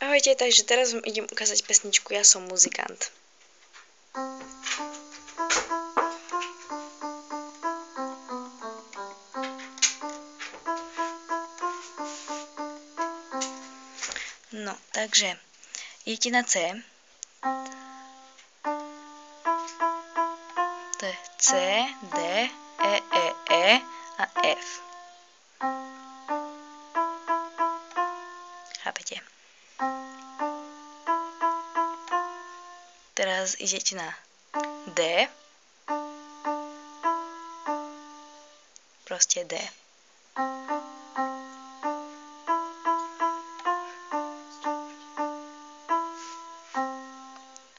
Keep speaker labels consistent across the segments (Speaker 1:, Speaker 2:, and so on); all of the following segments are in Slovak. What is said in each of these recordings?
Speaker 1: Ahojte, takže teraz vám idem ukázať pesničku Ja som muzikant. No, takže idete na C. To je C, D, E a F. Chápete? Teraz idete na D. Proste D.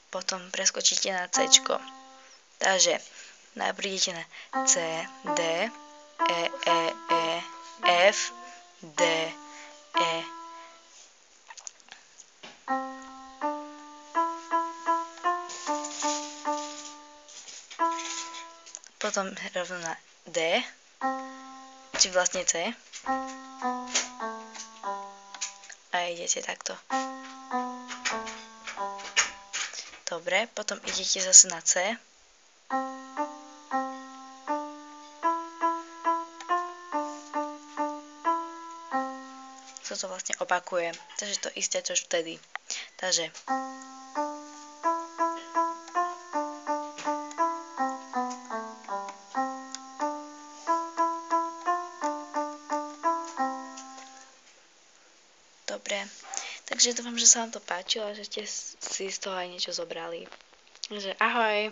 Speaker 1: Potom preskočíte na C. Takže najprv idete na C, D, F, D, E. Potom rovno na D, či vlastne C. A idete takto. Dobre, potom idete zase na C. To vlastne opakuje. Takže to isté, čo vtedy. Takže dobre. Takže dúfam, že sa vám to páčilo a že ste si z toho aj niečo zobrali. Takže ahoj!